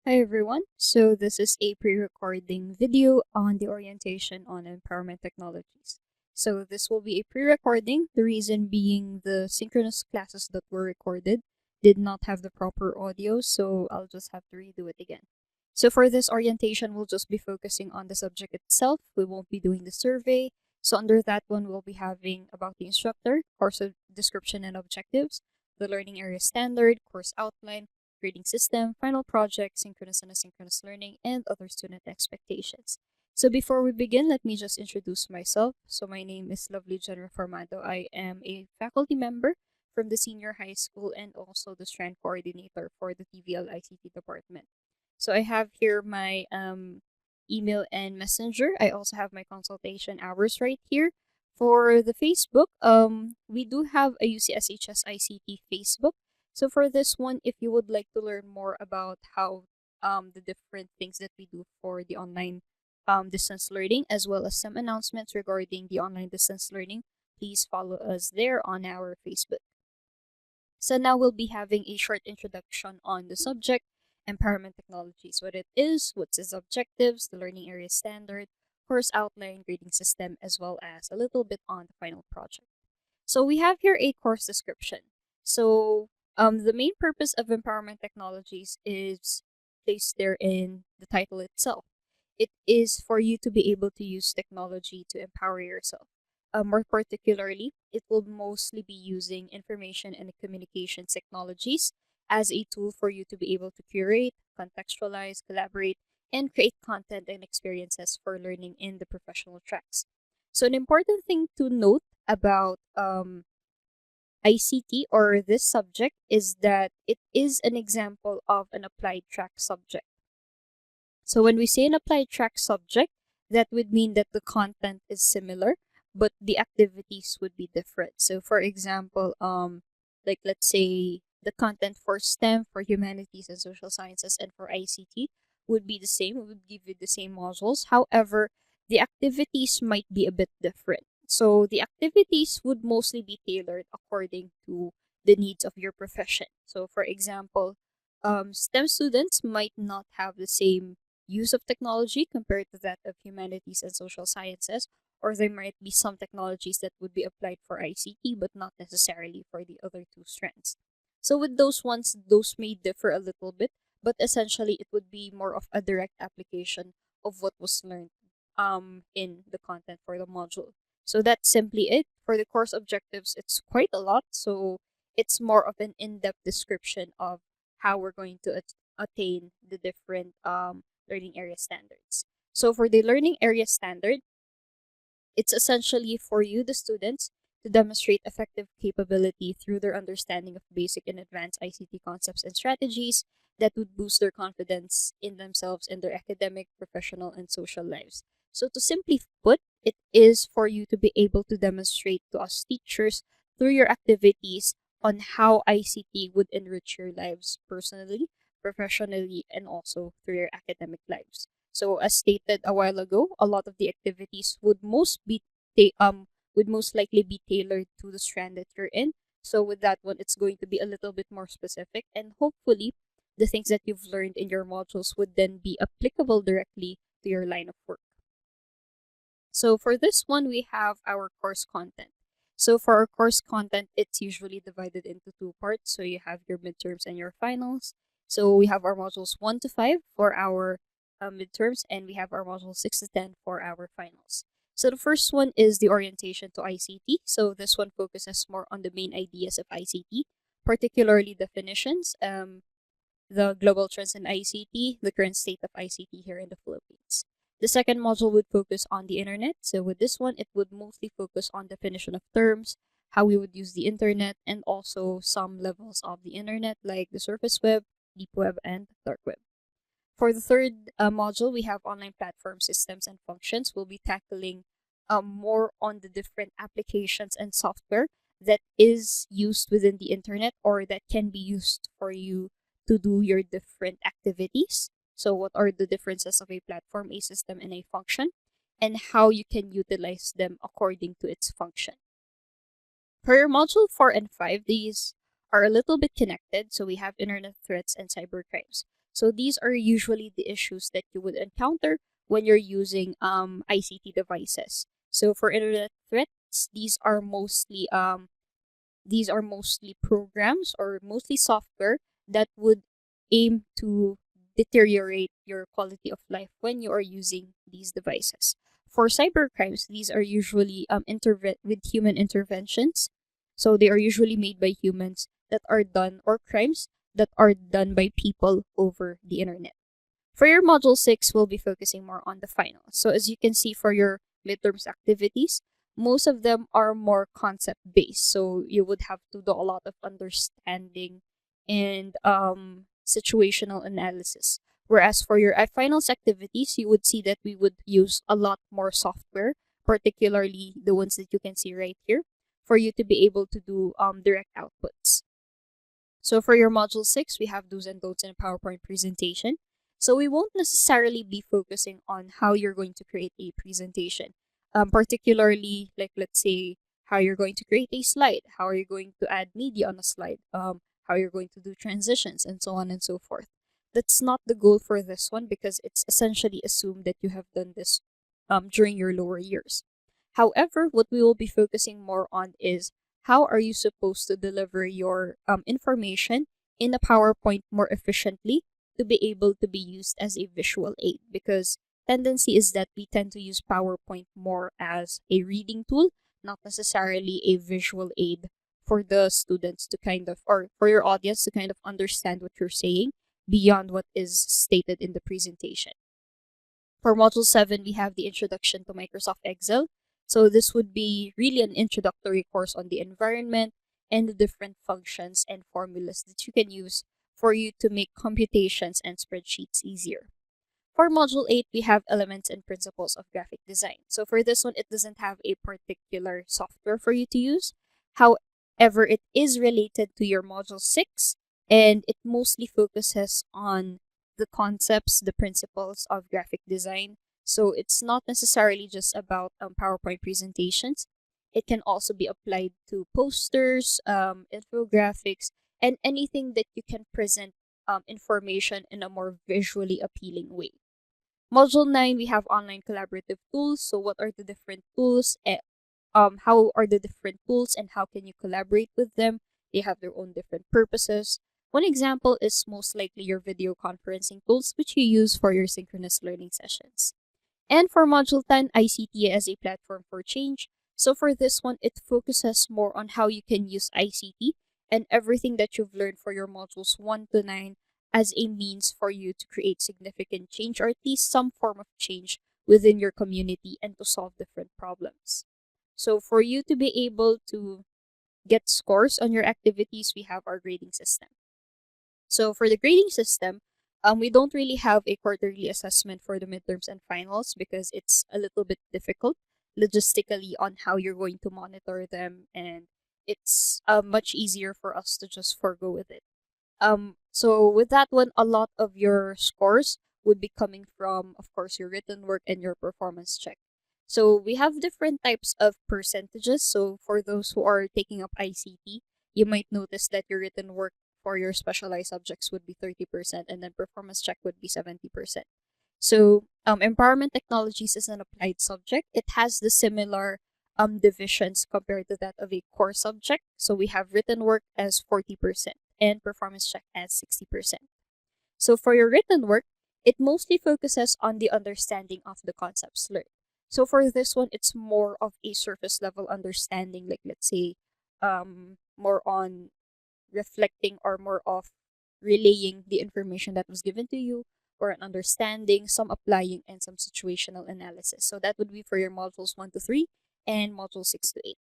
Hi everyone, so this is a pre-recording video on the orientation on empowerment technologies. So this will be a pre-recording, the reason being the synchronous classes that were recorded did not have the proper audio, so I'll just have to redo it again. So for this orientation, we'll just be focusing on the subject itself. We won't be doing the survey. So under that one, we'll be having about the instructor, course description and objectives, the learning area standard, course outline, grading system, final project, synchronous and asynchronous learning, and other student expectations. So before we begin, let me just introduce myself. So my name is Lovely Jennifer Formado. I am a faculty member from the senior high school and also the strand coordinator for the TVL ICT department. So I have here my email and messenger. I also have my consultation hours right here. For the Facebook, we do have a UC-SHS ICT Facebook. So for this one, if you would like to learn more about how the different things that we do for the online distance learning, as well as some announcements regarding the online distance learning, please follow us there on our Facebook. So now we'll be having a short introduction on the subject, empowerment technologies, what it is, what's its objectives, the learning area standard, course outline, grading system, as well as a little bit on the final project. So we have here a course description. So the main purpose of empowerment technologies is placed there in the title itself. It is for you to be able to use technology to empower yourself. More particularly, it will mostly be using information and communication technologies as a tool for you to be able to curate, contextualize, collaborate, and create content and experiences for learning in the professional tracks. So an important thing to note about ICT or this subject is that it is an example of an applied track subject. So when we say an applied track subject, that would mean that the content is similar, but the activities would be different. So for example, like let's say the content for STEM, for humanities and social sciences, and for ICT would be the same. It would give you the same modules. However, the activities might be a bit different. So the activities would mostly be tailored according to the needs of your profession. So for example, STEM students might not have the same use of technology compared to that of humanities and social sciences, or there might be some technologies that would be applied for ICT but not necessarily for the other two strands. So with those ones, those may differ a little bit, but essentially it would be more of a direct application of what was learned in the content for the module. So that's simply it. For the course objectives, it's quite a lot, so it's more of an in-depth description of how we're going to attain the different learning area standards. So for the learning area standard, it's essentially for you, the students, to demonstrate effective capability through their understanding of basic and advanced ICT concepts and strategies that would boost their confidence in themselves and their academic, professional, and social lives. So to simply put, it is for you to be able to demonstrate to us teachers through your activities on how ICT would enrich your lives personally, professionally, and also through your academic lives. So as stated a while ago, a lot of the activities would would most likely be tailored to the strand that you're in. So with that one, it's going to be a little bit more specific, and hopefully the things that you've learned in your modules would then be applicable directly to your line of work. So for this one, we have our course content. So for our course content, it's usually divided into two parts. So you have your midterms and your finals. So we have our modules 1 to 5 for our midterms, and we have our modules 6 to 10 for our finals. So the first one is the orientation to ICT. So this one focuses more on the main ideas of ICT, particularly definitions, the global trends in ICT, the current state of ICT here in the Philippines. The second module would focus on the internet. So with this one, it would mostly focus on definition of terms, how we would use the internet, and also some levels of the internet like the surface web, deep web, and dark web. For the third module, we have online platform systems and functions. We'll be tackling more on the different applications and software that is used within the internet or that can be used for you to do your different activities. So what are the differences of a platform, a system, and a function, and how you can utilize them according to its function. For your module 4 and 5, these are a little bit connected. So we have internet threats and cybercrimes. So these are usually the issues that you would encounter when you're using ICT devices. So for internet threats, these are mostly programs or mostly software that would aim to deteriorate your quality of life when you are using these devices. For cybercrimes, these are usually with human interventions. So they are usually made by humans that are done, or crimes that are done by people over the internet. For your Module 6, we'll be focusing more on the finals. So as you can see for your midterms activities, most of them are more concept-based. So you would have to do a lot of understanding and situational analysis. Whereas for your finals activities, you would see that we would use a lot more software, particularly the ones that you can see right here, for you to be able to do direct outputs. So for your Module 6, we have do's and don'ts in a PowerPoint presentation. So we won't necessarily be focusing on how you're going to create a presentation, particularly like, let's say, how you're going to create a slide, how are you going to add media on a slide, how you're going to do transitions, and so on and so forth. That's not the goal for this one because it's essentially assumed that you have done this during your lower years. However, what we will be focusing more on is how are you supposed to deliver your information in a PowerPoint more efficiently to be able to be used as a visual aid, because tendency is that we tend to use PowerPoint more as a reading tool, not necessarily a visual aid for the students to kind of, or for your audience to kind of understand what you're saying beyond what is stated in the presentation. For Module 7, we have the Introduction to Microsoft Excel. So this would be really an introductory course on the environment and the different functions and formulas that you can use for you to make computations and spreadsheets easier. For Module 8, we have Elements and Principles of Graphic Design. So for this one, it doesn't have a particular software for you to use. However, it is related to your Module 6, and it mostly focuses on the concepts, the principles of graphic design. So it's not necessarily just about PowerPoint presentations. It can also be applied to posters, infographics, and anything that you can present information in a more visually appealing way. Module 9, we have online collaborative tools. So what are the different tools? How are the different tools and how can you collaborate with them? They have their own different purposes. One example is most likely your video conferencing tools, which you use for your synchronous learning sessions. And for Module 10, ICT as a platform for change. So for this one, it focuses more on how you can use ICT and everything that you've learned for your Modules 1 to 9 as a means for you to create significant change, or at least some form of change within your community and to solve different problems. So for you to be able to get scores on your activities, we have our grading system. So for the grading system, we don't really have a quarterly assessment for the midterms and finals because it's a little bit difficult logistically on how you're going to monitor them, and it's much easier for us to just forego with it. So with that one, a lot of your scores would be coming from, of course, your written work and your performance check. So we have different types of percentages. So for those who are taking up ICT, you might notice that your written work for your specialized subjects would be 30%, and then performance check would be 70%. So empowerment technologies is an applied subject. It has the similar divisions compared to that of a core subject. So we have written work as 40% and performance check as 60%. So for your written work, it mostly focuses on the understanding of the concepts learned. So for this one, it's more of a surface level understanding, like let's say more on reflecting or more of relaying the information that was given to you, or an understanding, some applying, and some situational analysis. So that would be for your modules 1 to 3 and module 6 to 8.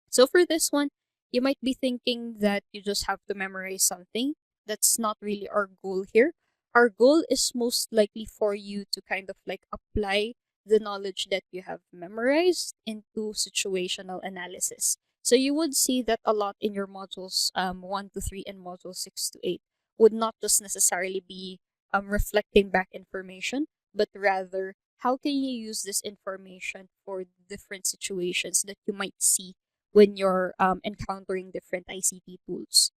So for this one, you might be thinking that you just have to memorize something. That's not really our goal here. Our goal is most likely for you to kind of like apply the knowledge that you have memorized into situational analysis. So you would see that a lot in your modules 1 to 3 and module 6 to 8 would not just necessarily be reflecting back information, but rather how can you use this information for different situations that you might see when you're encountering different ICT tools.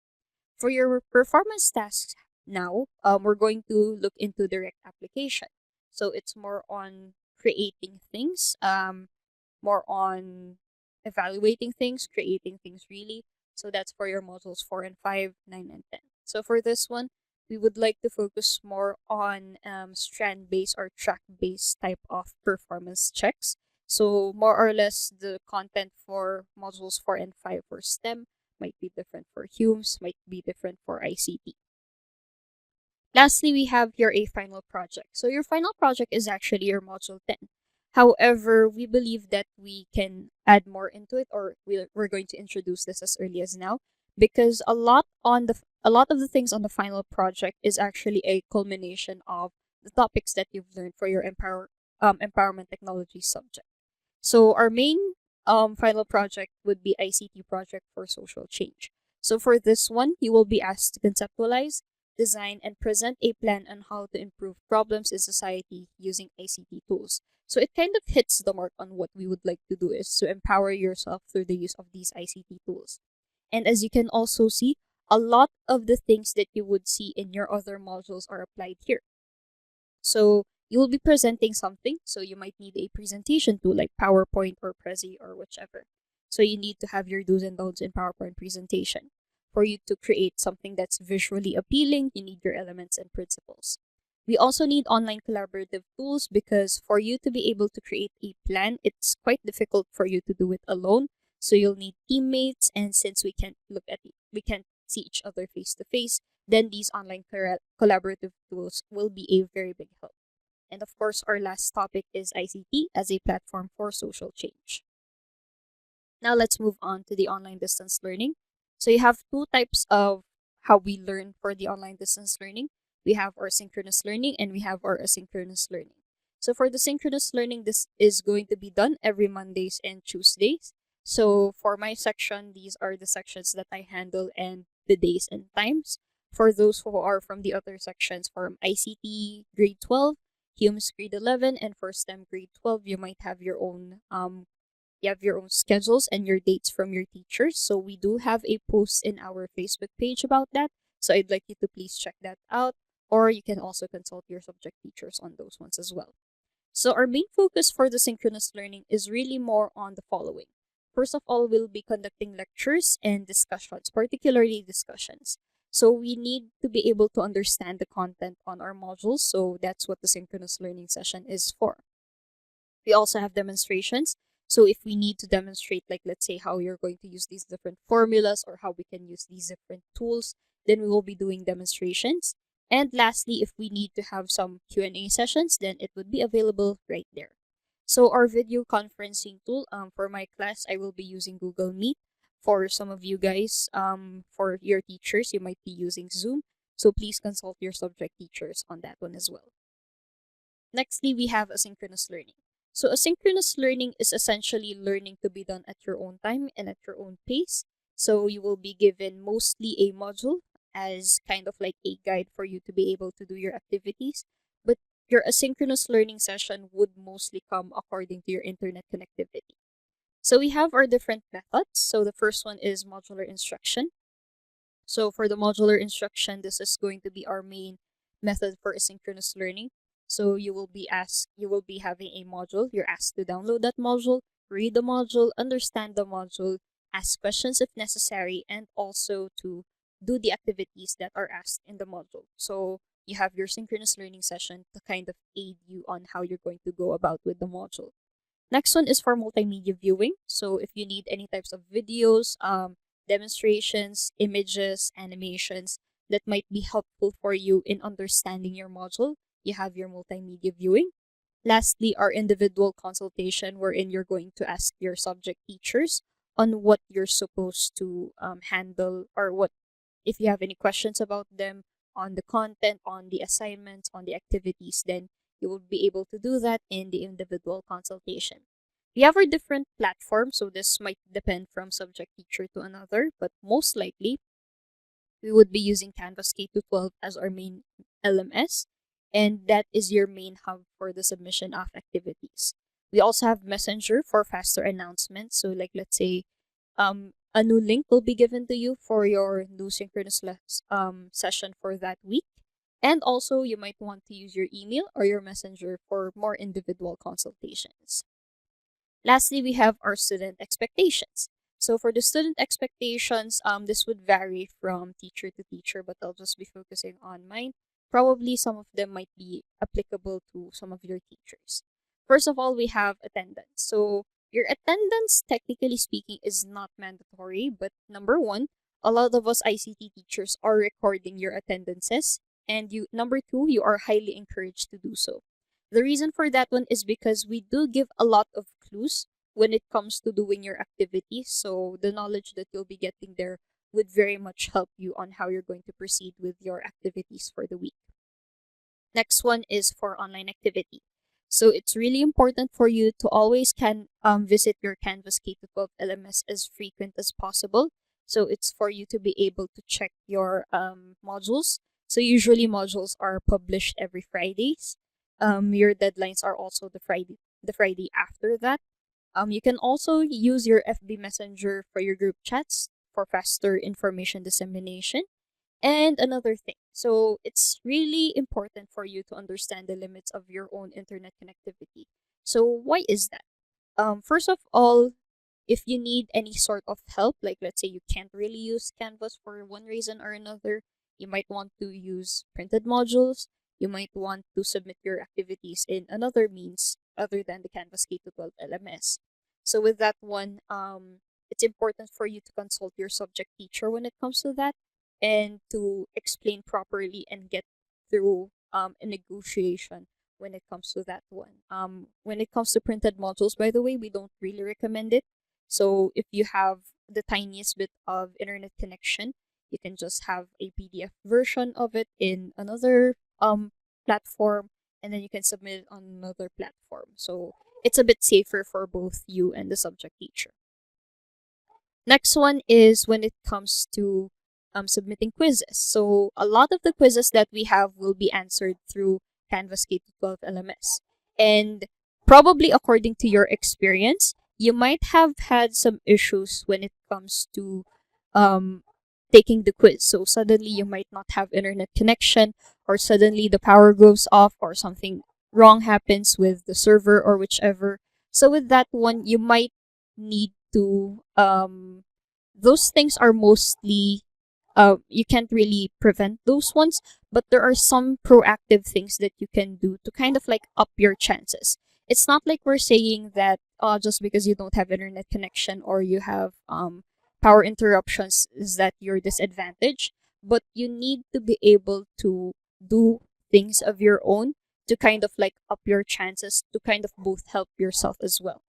For your performance tasks, Now, we're going to look into direct application. So it's more on creating things, more on evaluating things, creating things really. So that's for your modules 4 and 5, 9 and 10. So for this one, we would like to focus more on strand-based or track-based type of performance checks. So more or less the content for modules 4 and 5 for STEM might be different for HUMSS, might be different for ICT. Lastly, we have here a final project. So your final project is actually your module 10. However, we believe that we can add more into it, or we're going to introduce this as early as now, because a lot of the things on the final project is actually a culmination of the topics that you've learned for your empowerment technology subject. So our main final project would be ICT project for social change. So for this one, you will be asked to conceptualize, design, and present a plan on how to improve problems in society using ICT tools. So it kind of hits the mark on what we would like to do is to empower yourself through the use of these ICT tools. And as you can also see, a lot of the things that you would see in your other modules are applied here. So you will be presenting something, so you might need a presentation tool like PowerPoint or Prezi or whichever. So you need to have your do's and don'ts in PowerPoint presentation. For you to create something that's visually appealing, you need your elements and principles. We also need online collaborative tools because for you to be able to create a plan, it's quite difficult for you to do it alone. So you'll need teammates, and since we can't see each other face to face, then these online collaborative tools will be a very big help. And of course, our last topic is ICT as a platform for social change. Now let's move on to the online distance learning. So you have two types of how we learn for the online distance learning. We have our synchronous learning and we have our asynchronous learning. So for the synchronous learning, this is going to be done every Mondays and Tuesdays. So for my section, these are the sections that I handle and the days and times. For those who are from the other sections, from ICT grade 12, HUMSS grade 11, and for STEM grade 12, you might have your own schedules and your dates from your teachers. So we do have a post in our Facebook page about that. So I'd like you to please check that out, or you can also consult your subject teachers on those ones as well. So our main focus for the synchronous learning is really more on the following. First of all, we'll be conducting lectures and discussions, particularly discussions. So we need to be able to understand the content on our modules. So that's what the synchronous learning session is for. We also have demonstrations. So if we need to demonstrate, like let's say how you're going to use these different formulas or how we can use these different tools, then we will be doing demonstrations. And lastly, if we need to have some Q&A sessions, then it would be available right there. So our video conferencing tool, for my class, I will be using Google Meet. For some of you guys, for your teachers, you might be using Zoom. So please consult your subject teachers on that one as well. Nextly, we have asynchronous learning. So asynchronous learning is essentially learning to be done at your own time and at your own pace. So you will be given mostly a module as kind of like a guide for you to be able to do your activities. But your asynchronous learning session would mostly come according to your internet connectivity. So we have our different methods. So the first one is modular instruction. So for the modular instruction, this is going to be our main method for asynchronous learning. So you will be having a module. You're asked to download that module, read the module, understand the module, ask questions if necessary, and also to do the activities that are asked in the module. So you have your synchronous learning session to kind of aid you on how you're going to go about with the module. Next one is for multimedia viewing. So if you need any types of videos, demonstrations, images, animations that might be helpful for you in understanding your module, you have your multimedia viewing. Lastly, our individual consultation, wherein you're going to ask your subject teachers on what you're supposed to handle, or what if you have any questions about them on the content, on the assignments, on the activities, then you will be able to do that in the individual consultation. We have our different platforms, so this might depend from subject teacher to another, but most likely we would be using Canvas K-12 as our main LMS, and that is your main hub for the submission of activities. We also have Messenger for faster announcements. So like let's say a new link will be given to you for your new synchronous session for that week. And also, you might want to use your email or your messenger for more individual consultations. Lastly, we have our student expectations. So for the student expectations, this would vary from teacher to teacher, but I'll just be focusing on mine. Probably some of them might be applicable to some of your teachers. First of all, we have attendance. So your attendance, technically speaking, is not mandatory, but number one, a lot of us ICT teachers are recording your attendances, and number two, you are highly encouraged to do so. The reason for that one is because we do give a lot of clues when it comes to doing your activities. So the knowledge that you'll be getting there would very much help you on how you're going to proceed with your activities for the week. Next one is for online activity. So it's really important for you to always visit your Canvas K-12 LMS as frequent as possible. So it's for you to be able to check your modules. So usually modules are published every Fridays. Your deadlines are also the Friday after that. You can also use your FB Messenger for your group chats for faster information dissemination. And another thing, so it's really important for you to understand the limits of your own internet connectivity. So why is that? First of all, if you need any sort of help, like let's say you can't really use Canvas for one reason or another, you might want to use printed modules. You might want to submit your activities in another means other than the Canvas K-12 LMS. So with that one, it's important for you to consult your subject teacher when it comes to that, and to explain properly and get through a negotiation when it comes to that one. When it comes to printed modules, by the way, we don't really recommend it. So if you have the tiniest bit of internet connection, you can just have a PDF version of it in another platform, and then you can submit it on another platform. So it's a bit safer for both you and the subject teacher. Next one is when it comes to submitting quizzes. So a lot of the quizzes that we have will be answered through Canvas K-12 LMS. And probably according to your experience, you might have had some issues when it comes to taking the quiz. So suddenly you might not have internet connection, or suddenly the power goes off, or something wrong happens with the server or whichever. So with that one, you might need to those things are mostly you can't really prevent those ones, but there are some proactive things that you can do to kind of like up your chances. It's not like we're saying that just because you don't have internet connection or you have power interruptions is that you're disadvantaged, but you need to be able to do things of your own to kind of like up your chances, to kind of both help yourself as well.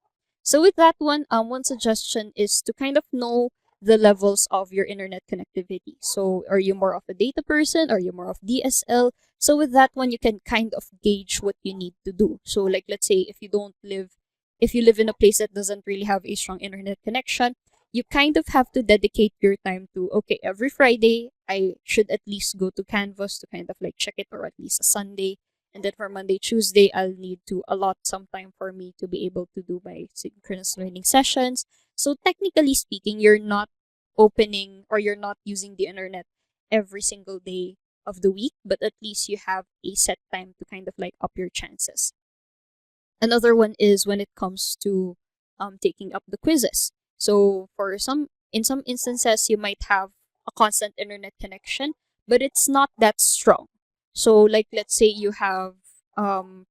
So with that one suggestion is to kind of know the levels of your internet connectivity. So are you more of a data person? Are you more of DSL? So with that one, you can kind of gauge what you need to do. So like, let's say if you live in a place that doesn't really have a strong internet connection, you kind of have to dedicate your time to, okay, every Friday, I should at least go to Canvas to kind of like check it, or at least a Sunday. And then for Monday, Tuesday, I'll need to allot some time for me to be able to do my synchronous learning sessions. So technically speaking, you're not opening or you're not using the internet every single day of the week, but at least you have a set time to kind of like up your chances. Another one is when it comes to taking up the quizzes. So in some instances, you might have a constant internet connection, but it's not that strong. So like, let's say you have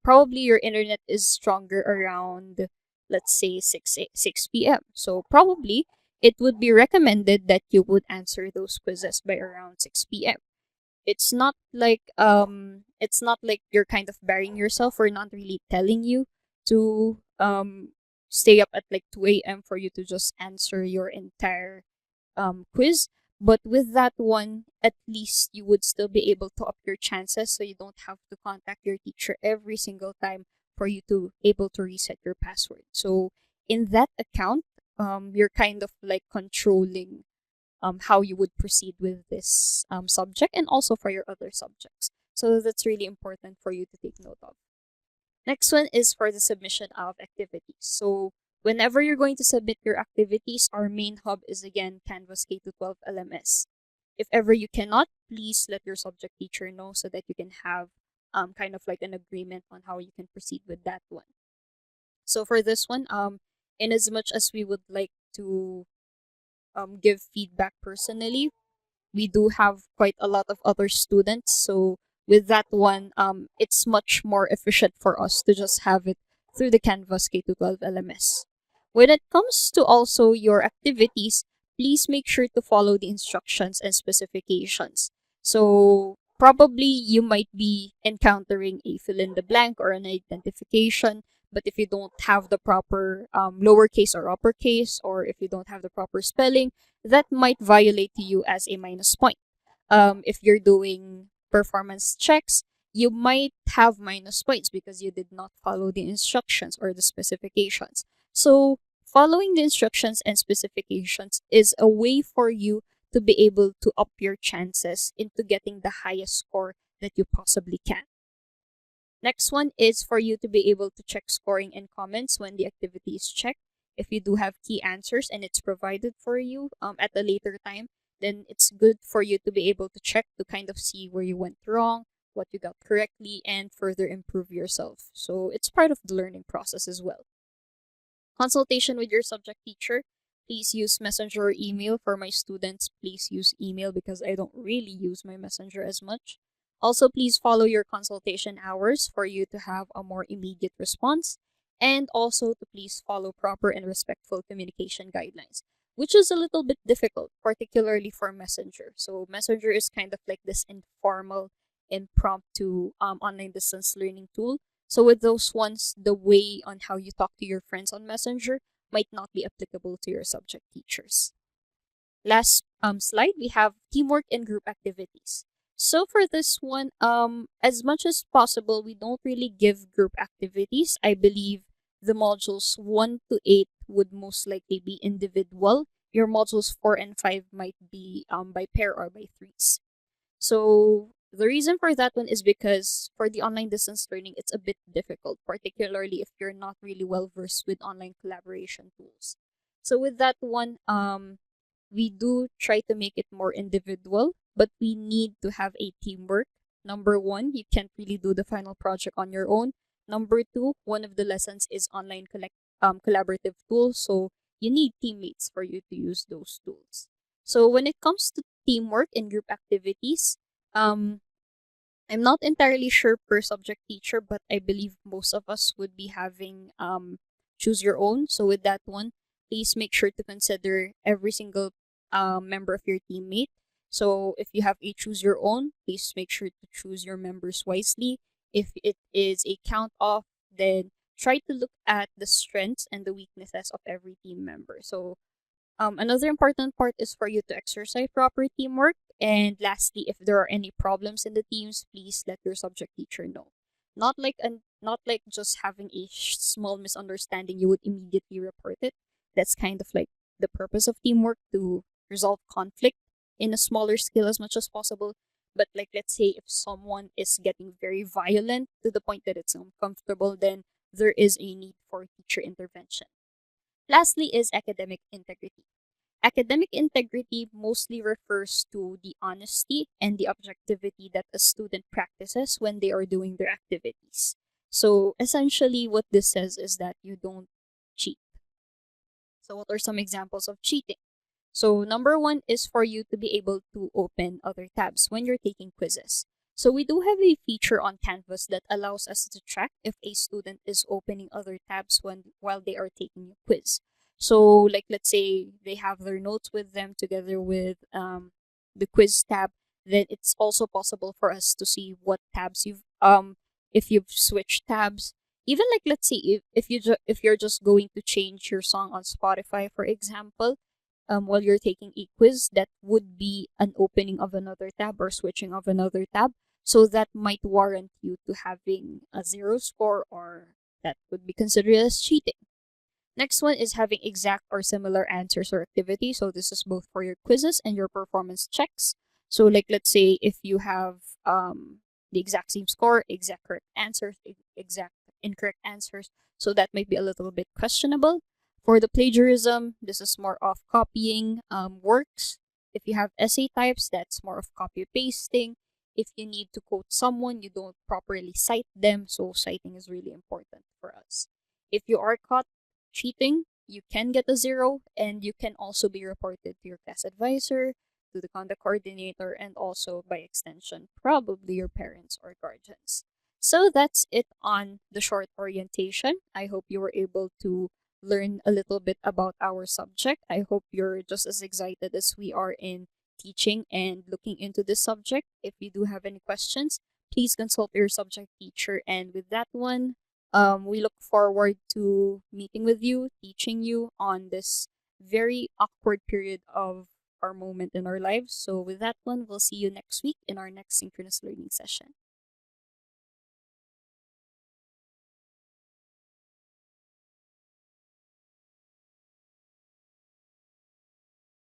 probably your internet is stronger around, let's say 6 p.m. So probably it would be recommended that you would answer those quizzes by around 6 p.m. It's not like you're kind of burying yourself. We're not really telling you to stay up at like 2 a.m. for you to just answer your entire quiz. But with that one, at least you would still be able to up your chances, so you don't have to contact your teacher every single time for you to able to reset your password. So in that account, you're kind of like controlling how you would proceed with this subject, and also for your other subjects. So that's really important for you to take note of. Next one is for the submission of activities. So whenever you're going to submit your activities, our main hub is again Canvas K-12 LMS. If ever you cannot, please let your subject teacher know so that you can have kind of like an agreement on how you can proceed with that one. So for this one, in as much as we would like to give feedback personally, we do have quite a lot of other students. So with that one, it's much more efficient for us to just have it through the Canvas K-12 LMS. When it comes to also your activities, please make sure to follow the instructions and specifications. So probably you might be encountering a fill in the blank or an identification, but if you don't have the proper lowercase or uppercase, or if you don't have the proper spelling, that might violate you as a minus point. If you're doing performance checks, you might have minus points because you did not follow the instructions or the specifications. So following the instructions and specifications is a way for you to be able to up your chances into getting the highest score that you possibly can. Next one is for you to be able to check scoring and comments when the activity is checked. If you do have key answers and it's provided for you at a later time, then it's good for you to be able to check to kind of see where you went wrong, what you got correctly, and further improve yourself. So it's part of the learning process as well. Consultation with your subject teacher. Please use Messenger or email. For my students, please use email because I don't really use my Messenger as much. Also, please follow your consultation hours for you to have a more immediate response. And also to please follow proper and respectful communication guidelines, which is a little bit difficult, particularly for Messenger. So Messenger is kind of like this informal, impromptu online distance learning tool. So with those ones, the way on how you talk to your friends on Messenger might not be applicable to your subject teachers. Last slide, we have teamwork and group activities. So for this one, as much as possible, we don't really give group activities. I believe the modules 1 to 8 would most likely be individual. Your modules 4 and 5 might be by pair or by threes. So the reason for that one is because for the online distance learning, it's a bit difficult, particularly if you're not really well versed with online collaboration tools. So with that one, we do try to make it more individual, but we need to have a teamwork. Number one, you can't really do the final project on your own. Number two, one of the lessons is online collaborative tools, so you need teammates for you to use those tools. So when it comes to teamwork and group activities, I'm not entirely sure per subject teacher, but I believe most of us would be having choose your own. So with that one, please make sure to consider every single member of your teammate. So if you have a choose your own, please make sure to choose your members wisely. If it is a count off, then try to look at the strengths and the weaknesses of every team member. So another important part is for you to exercise proper teamwork. And lastly, if there are any problems in the teams, please let your subject teacher know. Not like just having a small misunderstanding, you would immediately report it. That's kind of like the purpose of teamwork, to resolve conflict in a smaller scale as much as possible. But like, let's say if someone is getting very violent to the point that it's uncomfortable, then there is a need for teacher intervention. Lastly is academic integrity. Academic integrity mostly refers to the honesty and the objectivity that a student practices when they are doing their activities. So essentially what this says is that you don't cheat. So what are some examples of cheating? So number one is for you to be able to open other tabs when you're taking quizzes. So we do have a feature on Canvas that allows us to track if a student is opening other tabs while they are taking a quiz. So like, let's say they have their notes with them together with the quiz tab, then it's also possible for us to see what tabs if you've switched tabs. Even like, let's say if you're just going to change your song on Spotify, for example, while you're taking a quiz, that would be an opening of another tab or switching of another tab. So that might warrant you to having a 0 score, or that would be considered as cheating. Next one is having exact or similar answers or activities. So this is both for your quizzes and your performance checks. So like, let's say if you have the exact same score, exact correct answers, exact incorrect answers, so that might be a little bit questionable. For the plagiarism, this is more of copying works. If you have essay types, that's more of copy pasting. If you need to quote someone, you don't properly cite them, so citing is really important for us. If you are caught cheating, you can get a 0, and you can also be reported to your class advisor, to the conduct coordinator, and also by extension, probably your parents or guardians. So that's it on the short orientation. I hope you were able to learn a little bit about our subject. I hope you're just as excited as we are in teaching and looking into this subject. If you do have any questions, please consult your subject teacher. And with that one, we look forward to meeting with you, teaching you on this very awkward period of our moment in our lives. So with that one, we'll see you next week in our next synchronous learning session.